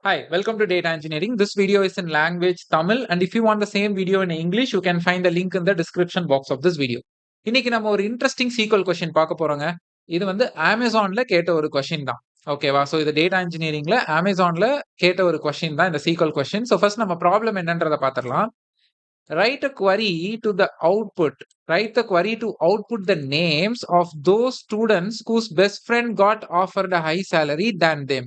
Hi, welcome to Data Engineering. This video is in language Tamil, and if you want the same video in English, you can find the link in the description box of this video. இன்னைக்கு நம்ம ஒரு interesting sequel question பார்க்க போறோங்க. இது வந்து Amazonல கேட்ட ஒரு question தான். ஓகேவா? சோ இது டேட்டா இன்ஜினியரிங்ல Amazonல கேட்ட ஒரு கொஸ்டின் தான் இந்த சீக்வல் கொஸ்டின். சோ ஃபர்ஸ்ட் நம்ம ப்ராப்ளம் என்னன்றத பார்த்துடலாம். Write a query to the output. Write the query to output the names of those students whose best friend got offered a high salary than them.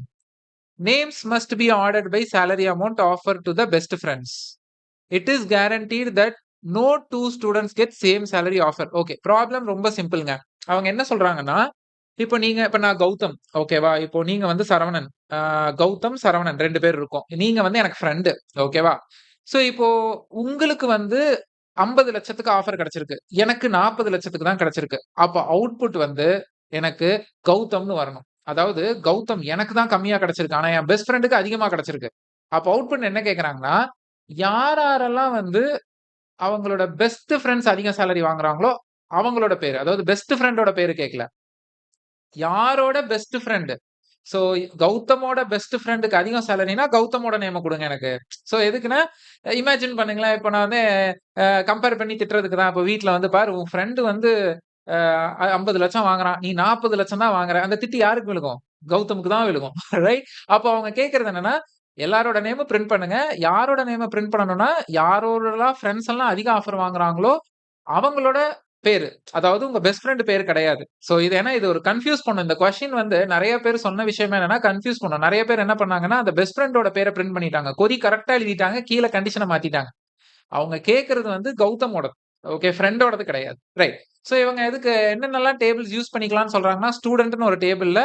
Names must be ordered by salary amount offered to the best friends. It is guaranteed that no two students get same salary offer. Okay, problem ரொம்ப சிம்பிள்ங்க. அவங்க என்ன சொல்றாங்கன்னா, இப்ப நான் கௌதம், ஓகேவா? இப்போ நீங்க வந்து சரவணன். கௌதம், சரவணன் 2 பேர் இருக்கோம். நீங்க வந்து எனக்கு ஃப்ரெண்ட், ஓகேவா? சோ இப்போ உங்களுக்கு வந்து 50 லட்சத்துக்கு ஆஃபர் கிடைச்சிருக்கு. எனக்கு 40 லட்சத்துக்கு தான் கிடைச்சிருக்கு. அப்ப அவுட்புட் வந்து எனக்கு கௌதம்னு வரணும். அதாவது கௌதம் எனக்கு தான் கம்மியா கிடைச்சிருக்கு. ஆனா என் பெஸ்ட் ஃப்ரெண்டுக்கு அதிகமா கிடைச்சிருக்கு. அப்ப அவுட்புட் என்ன கேட்கறாங்கன்னா, யாரெல்லாம் வந்து அவங்களோட பெஸ்ட் ஃப்ரெண்ட்ஸ் அதிக சேலரி வாங்குறாங்களோ, அவங்களோட பேரு. அதாவது பெஸ்ட் ஃப்ரெண்டோட பேரு கேட்கல. யாரோட பெஸ்ட் ஃப்ரெண்ட்? சோ கௌதமோட பெஸ்ட் ஃப்ரெண்டுக்கு அதிகம் சேலரினா கௌதமோட நேம குடுங்க எனக்கு. சோ எதுக்குன்னா, இமேஜின் பண்ணுங்களேன். இப்ப நான் வந்து கம்பேர் பண்ணி திட்டுறதுக்கு தான். இப்ப வீட்ல வந்து பாரு உன் ஃப்ரெண்ட் வந்து 50 லட்சம் வாங்குறான். நீ 40 லட்சம் தான் வாங்குற. அந்த திட்டு யாருக்கு விழுகும்? கௌதமுக்கு தான் விழுகும். ரைட்? அப்ப அவங்க கேட்கிறது என்னன்னா, எல்லாரோட நேமும் பிரிண்ட் பண்ணுங்க. யாரோட நேம பிரிண்ட் பண்ணணும்னா, யாரோடலாம் ஃபிரெண்ட்ஸ் எல்லாம் அதிக ஆஃபர் வாங்குறாங்களோ, அவங்களோட பேரு. அதாவது உங்க பெஸ்ட் ஃபிரெண்ட் பேரு கிடையாது. சோ இது ஏன்னா இது ஒரு கன்ஃப்யூஸ் பண்ணும். இந்த கொஸ்டின் வந்து நெறைய பேர் சொன்ன விஷயமே என்னன்னா கன்ஃப்யூஸ் பண்ணும். நெறைய பேர் என்ன பண்ணாங்கன்னா, அந்த பெஸ்ட் ஃபிரெண்டோட பேர பிரிண்ட் பண்ணிட்டாங்க. கொரி கரெக்ட்டா எழுதிட்டாங்க. கீழ கண்டிஷன மாத்திட்டாங்க. அவங்க கேட்கிறது வந்து கௌதமோடது. ஓகே, ஃப்ரெண்டோடது கிடையாது. ரைட். சோ இவங்க எதுக்கு என்னென்னலாம் டேபிள்ஸ் யூஸ் பண்ணிக்கலாம்னு சொல்றாங்கன்னா, ஸ்டூடண்ட்ன்னு ஒரு டேபிள்ல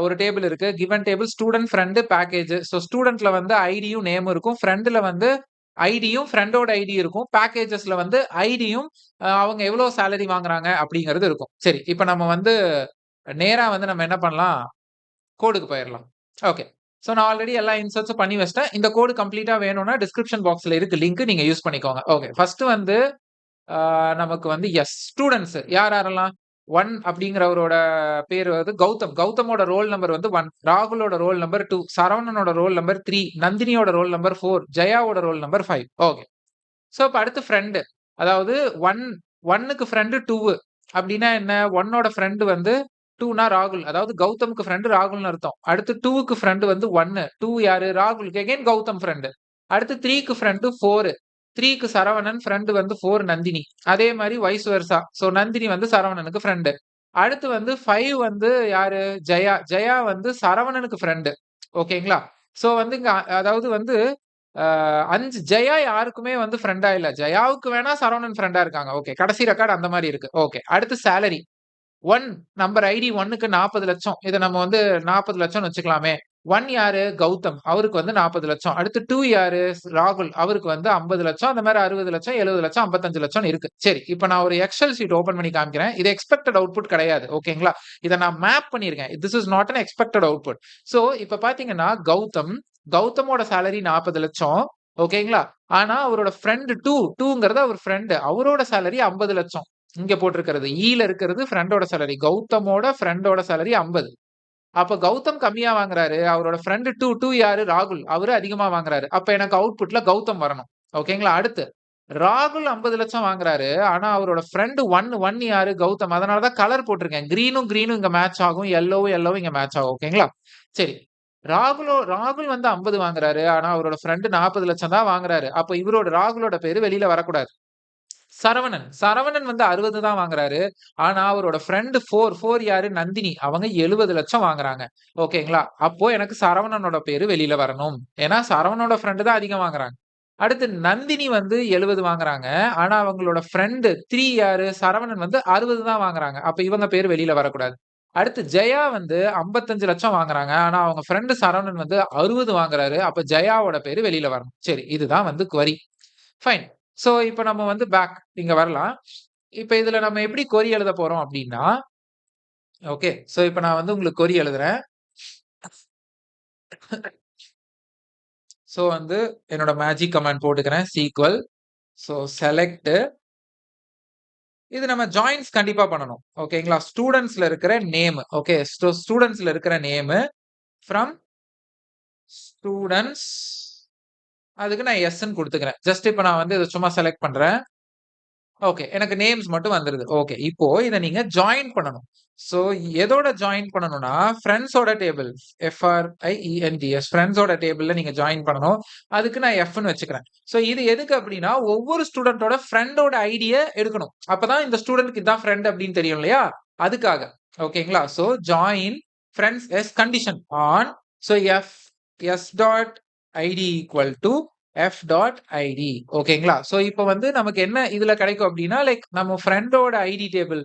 ஒரு டேபிள் இருக்கு. Given table student, friend, package. So ஸ்டூடண்ட்ல வந்து ஐடியும், நேமும் இருக்கும். ஃப்ரெண்ட்ல வந்து ஐடியும், ஃப்ரெண்டோட ஐடி இருக்கும். பேக்கேஜஸ்ல வந்து ஐடியும், அவங்க எவ்வளவு சேலரி வாங்குறாங்க அப்படிங்கிறது இருக்கும். சரி, இப்ப நம்ம வந்து நேரா வந்து நம்ம என்ன பண்ணலாம்? கோடுக்கு போயிரலாம். ஓகே. சோ நான் ஆல்ரெடி எல்லா இன்சர்ட்ஸும் பண்ணி வச்சுட்டேன். இந்த கோடு கம்ப்ளீட்டா வேணும்னா டிஸ்கிரிப்ஷன் பாக்ஸ்ல இருக்கு லிங்க். நீங்க யூஸ் பண்ணிக்கோங்க. ஓகே. ஃபர்ஸ்ட் வந்து ஆ நமக்கு வந்து ஸ்டூடண்ட்ஸ் யாரெல்லாம் 1 அப்படிங்கிறவரோட பேரு வந்து கௌதம். கௌதமோட ரோல் நம்பர் வந்து 1. ராகுலோட ரோல் நம்பர் 2. சரவணனோட ரோல் நம்பர் 3. நந்தினியோட ரோல் நம்பர் 4. ஜெயாவோட ரோல் நம்பர் 5. ஓகே. சோ இப்ப அடுத்து ஃப்ரெண்ட். அதாவது 1க்கு ஃப்ரெண்ட் 2 அப்படின்னா என்ன? 1ஓட ஃப்ரெண்ட் வந்து 2னா ராகுல். அதாவது கௌதம்க்கு ஃப்ரெண்ட் ராகுல்னு அர்த்தம். அடுத்து 2க்கு ஃப்ரெண்ட் வந்து 1. 2 யாரு? ராகுலுக்கு அகைன் கௌதம் ஃப்ரெண்ட். அடுத்து 3க்கு ஃப்ரெண்ட் 4. 3க்கு சரவணன் ஃப்ரெண்ட் வந்து 4 நந்தினி. அதே மாரி வைஸ் வெர்சா. சோ நந்தினி வந்து சரவணனுக்கு ஃப்ரெண்ட். அடுத்து வந்து 5 வந்து யாரு? ஜெயா. ஜெயா வந்து சரவணனுக்கு ஃப்ரெண்ட். ஓகேங்களா? சோ வந்து இங்க அதாவது வந்து 5 ஜெயா யாருக்குமே வந்து ஃப்ரெண்டா இல்ல. ஜெயாவுக்கு வேணா சரவணன் ஃப்ரெண்டா இருக்காங்க. ஓகே. கடைசி ரெக்கார்ட் அந்த மாரி இருக்கு. ஓகே. அடுத்து சேலரி. 1 நம்பர் ஐடி 1க்கு 40 லட்சம். இத நம்ம வந்து 40 லட்சம்னு வச்சுக்கலாமே. 1 யாரு? கௌதம். அவருக்கு வந்து 40 லட்சம். அடுத்து 2 யாரு? ராகுல். அவருக்கு வந்து 50 லட்சம். அந்த மாரி 60 லட்சம், 70 லட்சம், 55 லட்சம்னு இருக்கு. சரி. இப்ப நான் ஒரு எக்ஸெல் ஷீட் ஓப்பன் பண்ணி காமிக்கிறேன். இது எக்ஸ்பெக்டட் அவுட்புட் கிடையாது. ஓகேங்களா? இத நான் மேப் பண்ணியிருக்கேன். This is not an expected output. So இப்ப பார்த்தீங்கன்னா, கௌதமோட சேலரி 40 லட்சம். ஓகேங்களா? ஆனா அவரோட ஃப்ரெண்ட் 2ங்கிறது அவர் ஃப்ரெண்ட். அவரோட சேலரி 50 லட்சம். இங்க போட்டிருக்கிறது. ஈல இருக்கிறது ஃப்ரெண்டோட சேலரி. கௌதமோட ஃப்ரெண்டோட சேலரி 50. அப்ப கௌதம் கம்மியா வாங்குறாரு. அவரோட ஃப்ரெண்ட் 2 யாரு? ராகுல். அவரு அதிகமா வாங்குறாரு. அப்ப எனக்கு அவுட்புட்ல கௌதம் வரணும். ஓகேங்களா? அடுத்து ராகுல் 50 லட்சம் வாங்குறாரு. ஆனா அவரோட ஃப்ரெண்ட் 1 யாரு? கௌதம். அதனால தான் கலர் போட்டிருக்கேன். கிரீனும் இங்க மேட்ச் ஆகும். yellowவும் இங்க மேட்ச் ஆகும். ஓகேங்களா? சரி. ராகுல் வந்து 50 வாங்குறாரு. ஆனா அவரோட ஃப்ரெண்ட் 40 லட்சம் தான் வாங்குறாரு. அப்ப ராகுலோட பேரு வெளியில வரக்கூடாது. சரவணன் வந்து 60 தான் வாங்குறாரு. ஆனா அவரோட ஃப்ரெண்ட் 4 யாரு? நந்தினி. அவங்க 70 லட்சம் வாங்குறாங்க. ஓகேங்களா? அப்போ எனக்கு சரவணனோட பேரு வெளியில வரணும். ஏன்னா சரவணனோட ஃப்ரெண்ட் தான் அதிகம் வாங்குறாங்க. அடுத்து நந்தினி வந்து 70 வாங்குறாங்க. ஆனா அவங்களோட ஃப்ரெண்ட் 3 யாரு? சரவணன் வந்து 60 தான் வாங்குறாங்க. அப்ப இவங்க பேரு வெளியில வரக்கூடாது. அடுத்து ஜெயா வந்து 55 லட்சம் வாங்குறாங்க. ஆனா அவங்க ஃப்ரெண்ட் சரவணன் வந்து 60 வாங்குறாரு. அப்ப ஜெயாவோட பேரு வெளியில வரணும். சரி, இதுதான் வந்து க்வரி. ஃபைன். சோ இப்ப நம்ம வந்து இங்க வரலாம். இப்ப இதுல நம்ம எப்படி கொரி எழுத போறோம் அப்டின்னா, ஓகே. சோ இப்ப நான் வந்து உங்களுக்கு கொரி எழுதுறேன். சோ வந்து என்னோட மேஜிக் கமாண்ட் போட்டுக்கிறேன். சீக்வல். So select. இது நம்ம ஜாயின்ஸ் கண்டிப்பா பண்ணணும். ஓகேங்களா? ஸ்டூடண்ட்ஸ்ல இருக்கிற நேம். ஓகே. ஸ்டூடண்ட்ஸ்ல இருக்கிற நேம் ஃப்ரம் ஸ்டூடண்ட்ஸ் அதுக்கு நான் எஸ்ன்னு குடுத்துக்கிறேன். ஜஸ்ட் இப்ப நான் வந்து இத சும்மா செலக்ட் பண்றேன். ஓகே. எனக்கு நேம்ஸ் மட்டும் வந்துருது. ஓகே. இப்போ இத நீங்க ஜாயின் பண்ணணும். சோ எதோட ஜாயின் பண்ணணும்னா, ஃபிரெண்ட்ஸோட டேபிள். FRIENDS ஃபிரெண்ட்ஸோட டேபிள்ல நீங்க ஜாயின் பண்ணணும். அதுக்கு நான் Fன்னு வச்சுக்கிறேன். சோ இது எதுக்கு அப்டின்னா, ஒவ்வொரு ஸ்டூடண்டோட ஃபிரெண்டோட ஐடிய எடுக்கணும். அப்பதான் இந்த ஸ்டூடண்ட்க்கு இதான் ஃபிரெண்ட் அப்டின்னு தெரியும் இல்லையா? அதுக்காக. ஓகேங்களா? So join friends condition on. So S dot ID equal to f.id ஓகேங்களா? சோ இப்போ வந்து நமக்கு என்ன இதுல கிடைக்கும் அப்டின்னா, லைக் நம்ம ஃபிரெண்டோட ஐடி டேபிள்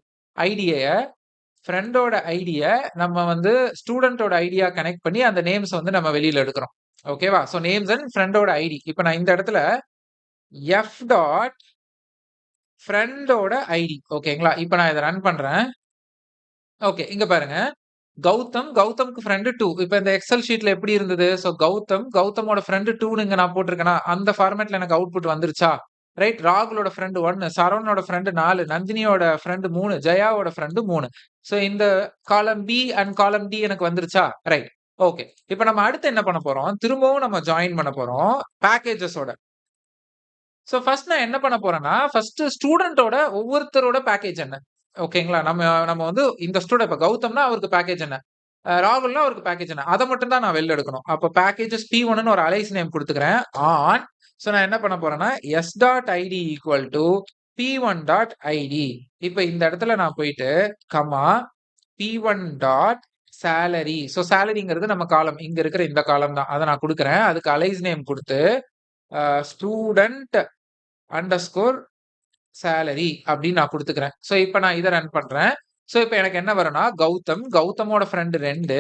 ஃபிரெண்டோட ஐடிய நம்ம வந்து ஸ்டூடண்டோட ஐடியா கனெக்ட் பண்ணி அந்த நேம்ஸ் வந்து நம்ம வெளியில எடுக்கிறோம். ஓகேவா? சோ நேம்ஸ் அண்ட் ஃபிரெண்டோட ஐடி. இப்ப நான் இந்த இடத்துல f டாட் ஃபிரெண்டோட ஐடி ஓகேங்களா? இப்ப நான் இத ரன் பண்றேன். ஓகே. இங்க பாருங்க. கௌதம்க்கு ஃப்ரெண்ட் 2. இப்ப இந்த எக்ஸெல் ஷீட்ல எப்படி இருந்தது? சோ கௌதமோட ஃப்ரெண்ட் 2ன்னு இங்க நான் போட்டிருக்கேனா, அந்த ஃபார்மேட்ல எனக்கு அவுட்புட் வந்துருச்சா? ரைட். ராகுலோட ஃப்ரெண்ட் 1, சரவணனோட ஃப்ரெண்ட் 4, நந்தினியோட ஃப்ரெண்ட் 3, ஜெயாவோட ஃப்ரெண்ட் 3. சோ இந்த column B and column D எனக்கு வந்துருச்சா? ரைட். ஓகே. இப்ப நம்ம அடுத்து என்ன பண்ண போறோம்? திரும்பவும் நம்ம ஜாயின் பண்ண போறோம் பேக்கேஜஸோட. சோ ஃபர்ஸ்ட் நான் என்ன பண்ண போறேன்னா, ஃபர்ஸ்ட் ஸ்டூடண்டோட ஒவ்வொருத்தரோட பேக்கேஜ் என்ன? ஓகேங்களா? நம்ம நம்ம வந்து இந்த ஸ்டூடண்ட் இப்ப கௌதம்னா அவருக்கு பேக்கேஜ் என்ன? ராகுல்னா அவருக்கு பேக்கேஜ் என்ன? அத மட்டும் தான் நான் வெளில எடுக்கணும். அப்ப பேக்கேஜஸ் P1ன்னு ஒரு அலைஸ் நேம் குடுத்துக்கிறேன். ஆன். சோ நான் என்ன பண்ண போறேன்னா, s.id ஈக்குவல் டூ P1.id. இப்ப இந்த இடத்துல நான் போயிட்டு, comma P1 dot salary. So சேலரிங்கிறது நம்ம காலம். இங்க இருக்கிற இந்த காலம் தான். அத நான் குடுக்குறேன். அதுக்கு அலைஸ் நேம் குடுத்து, ஸ்டூடண்ட் அண்டர்ஸ்கோர் சேலரி அப்படின்னு நான் குடுத்துக்கிறேன். சோ இப்ப நான் இத ரன் பண்றேன். சோ இப்ப எனக்கு என்ன வரும்னா, கௌதமோட ஃப்ரெண்ட் 2.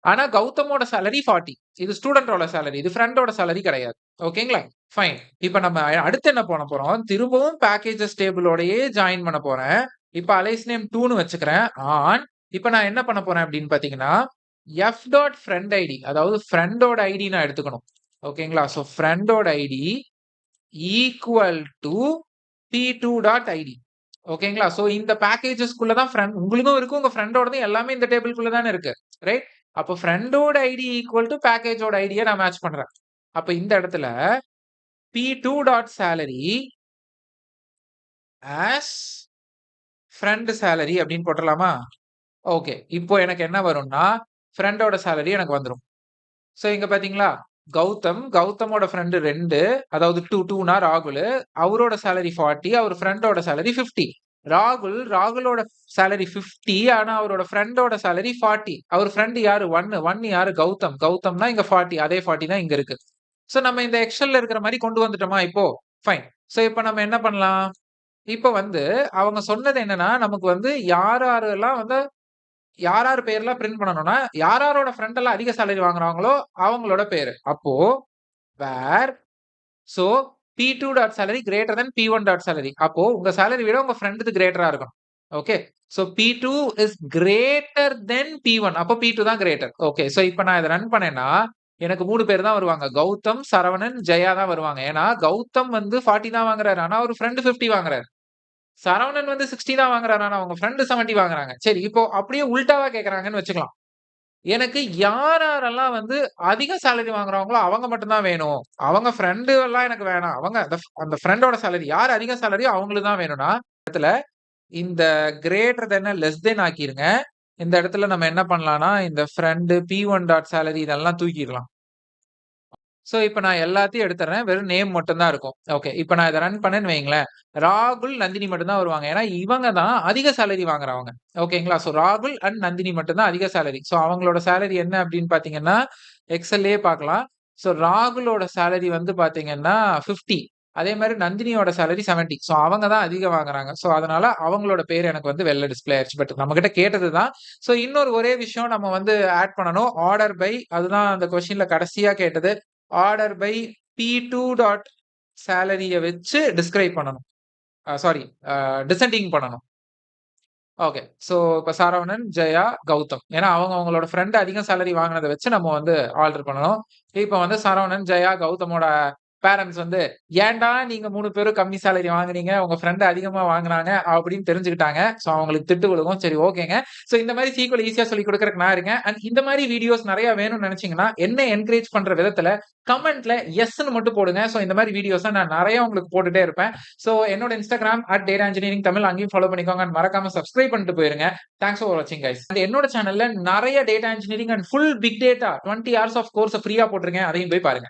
ஆனா கௌதமோட சேலரி 40. இது ஸ்டூடண்டோட சேலரி. இது ஃப்ரெண்டோட சேலரி கிடையாது. ஓகேங்களா? ஃபைன். இப்ப நம்ம அடுத்து என்ன பண்ண போறோம்? திரும்பவும் பேக்கேஜஸ் டேபிளோடயே ஜாயின் பண்ண போறேன். இப்ப அலைஸ் நேம் 2ன்னு வச்சுக்கிறேன். ஆன். இப்ப நான் என்ன பண்ண போறேன் அப்படின்னு பாத்தீங்கன்னா, f டாட் ஃப்ரெண்ட் ஐடி அதாவது ஃப்ரெண்டோட ஐடி நான் எடுத்துக்கணும். ஓகேங்களா? சோ ஃப்ரெண்டோட ஐடி ஈக்குவல் டூ P2.id ஓகேங்களா? சோ இந்த பேக்கேஜஸ்க்குள்ள தான் உங்களுக்கும் இருக்கு, உங்க ஃப்ரெண்டோடதும் எல்லாமே இந்த டேபிள்குள்ள தானே இருக்கு. ரைட்? அப்ப ஃப்ரெண்டோட ஐடி ஈக்குவல் டூ பேக்கேஜோட ஐடிய நான் மேட்ச் பண்றேன். அப்ப இந்த இடத்துல P2.salary ஆஸ் ஃப்ரெண்ட் சேலரி அப்படின்னு போட்டுறலாமா? ஓகே. இப்போ எனக்கு என்ன வரும்னா, ஃப்ரெண்டோட சேலரி எனக்கு வந்துரும். சோ இங்க பாத்தீங்களா? கௌதமோட ஃப்ரெண்ட் 2 அதாவது 2னா ராகுல். அவரோட சேலரி 40. அவர் ஃப்ரெண்டோட சேலரி 50. ராகுலோட சேலரி 50. ஆனா அவரோட ஃப்ரெண்டோட சேலரி 40. அவர் ஃப்ரெண்ட் யாரு? 1 யாரு? கௌதம்னா இங்க 40. அதே 40 தான் இங்க இருக்கு. சோ நம்ம இந்த எக்ஸெல்ல இருக்கிற மாரி கொண்டு வந்துட்டோமா இப்போ? ஃபைன். சோ இப்ப நம்ம என்ன பண்ணலாம்? இப்ப வந்து அவங்க சொன்னது என்னன்னா, நமக்கு வந்து யாரெல்லாம் வந்து யார் பேர்லாம் பிரிண்ட் பண்ணணும்னா, யாரோட ஃப்ரெண்ட் எல்லாம் அதிக சேலரி வாங்குறாங்களோ, அவங்களோட பேரு. அப்போ where so P2 dot salary greater then P1 dot salary. அப்போ உங்க சேலரி விட உங்க ஃப்ரெண்டுது கிரேட்டரா இருக்கணும். Okay. So P2 is greater then P1. அப்போ P2 தான் கிரேட்டர். ஓகே. சோ இப்ப நான் இத ரன் பண்ணேன்னா, எனக்கு 3 பேர் தான் வருவாங்க. கௌதம், சரவணன், ஜெயா தான் வருவாங்க. ஏன்னா கௌதம் வந்து 40 தான் வாங்குறாரு. ஆனா அவரு ஃப்ரெண்ட் 50 வாங்குறாரு. சரவணன் வந்து 60 தான் வாங்குறாரு. ஆனா அவங்க ஃப்ரெண்ட் 70 வாங்குறாங்க. சரி இப்போ அப்படியே உல்டாவா கேட்கறாங்கன்னு வச்சுக்கலாம். எனக்கு யாரெல்லாம் வந்து அதிக சேலரி வாங்குறாங்களோ அவங்க மட்டும் தான் வேணும். அவங்க ஃப்ரெண்ட் எல்லாம் எனக்கு வேணாம். அவங்க அந்த ஃப்ரெண்டோட சேலரி யார் அதிக சேலரியோ அவங்களுக்கு தான் வேணும்னா, இடத்துல இந்த கிரேட்டர் தென் லெஸ் தென் ஆக்கிருங்க. இந்த இடத்துல நம்ம என்ன பண்ணலாம்னா, இந்த ஃப்ரெண்ட் P1 டாட் சேலரி இதெல்லாம் தூக்கிரலாம். சோ, இப்ப நான் எல்லாத்தையும் எடுத்துறேன். வெறும் நேம் மட்டும் தான் இருக்கும். ஓகே. இப்ப நான் இத ரன் பண்ணேன்னு வையுங்களேன். ராகுல், நந்தினி மட்டும் தான் வருவாங்க. ஏன்னா, இவங்க தான் அதிக சேலரி வாங்குறவங்க. ஓகேங்களா? சோ, ராகுல் அண்ட் நந்தினி மட்டும் தான் அதிக சேலரி. சோ, அவங்களோட சேலரி என்ன அப்படின்னு பார்த்தீங்கன்னா, எக்ஸெல்லேயே பார்க்கலாம். சோ, ராகுலோட சேலரி வந்து பார்த்தீங்கன்னா 50. அதே மாரி நந்தினியோட சேலரி 70. சோ, அவங்க தான் அதிகம் வாங்குறாங்க. சோ, அதனால அவங்களோட பேர் எனக்கு வந்து வெள்ள டிஸ்ப்ளே ஆயிருச்சு. பட் நம்மகிட்ட கேட்டது தான். சோ, இன்னொரு ஒரே விஷயம் நம்ம வந்து ஆட் பண்ணணும். ஆர்டர் பை அதுதான் அந்த கொஸ்டின்ல கடைசியா கேட்டது. ஆர்டர் பை P2 டாட் சேலரிய வச்சு டிஸ்கிரைப் பண்ணணும். சாரி டிசெண்டிங் பண்ணணும். ஓகே. சோ இப்ப சரவணன், ஜெயா, கௌதம். ஏன்னா அவங்க அவங்களோட ஃப்ரெண்ட் அதிகம் சேலரி வாங்குனத வச்சு நம்ம வந்து ஆல்டர் பண்ணணும். இப்ப வந்து சரவணன், ஜெயா, கௌதமோட பேரன்ட்ஸ் வந்து, "ஏன்டா நீங்க 3 பேரும் கம்மி சேலரி வாங்குனீங்க? உங்க ஃப்ரெண்ட் அதிகமா வாங்குனாங்க." அப்படின்னு தெரிஞ்சுக்கிட்டாங்க. சோ அவங்களுக்கு திட்டு விழுகும். சரி ஓகேங்க. சோ இந்த மாரி சீக்வல் ஈஸியா சொல்லிக் குடுக்கறக்கு நான் இருக்கேன். அண்ட் இந்த மாரி வீடியோஸ் நெறைய வேணும்னு நெனச்சீங்கன்னா, என்ன என்கரேஜ் பண்ற விதத்துல கமெண்ட்ல எஸ்ன்னு மட்டும் போடுங்க. சோ இந்த மாரி வீடியோஸ நான் நெறைய உங்களுக்கு போட்டுட்டே இருப்பேன். சோ என்னோட Instagram @dataengineeringtamil அங்கேயும் ஃபாலோ பண்ணிக்கோங்க. அண்ட் மறக்காம சப்ஸ்கிரைப் பண்ணிட்டு போயிருங்க. தேங்க்ஸ் ஃபார் வாட்சிங் கைஸ். அண்ட் என்னோட சேனல்ல நெறைய data engineering and full big data 20 hours of course ஃப்ரீயா போட்டிருக்கேன். அதையும் போய் பாருங்க.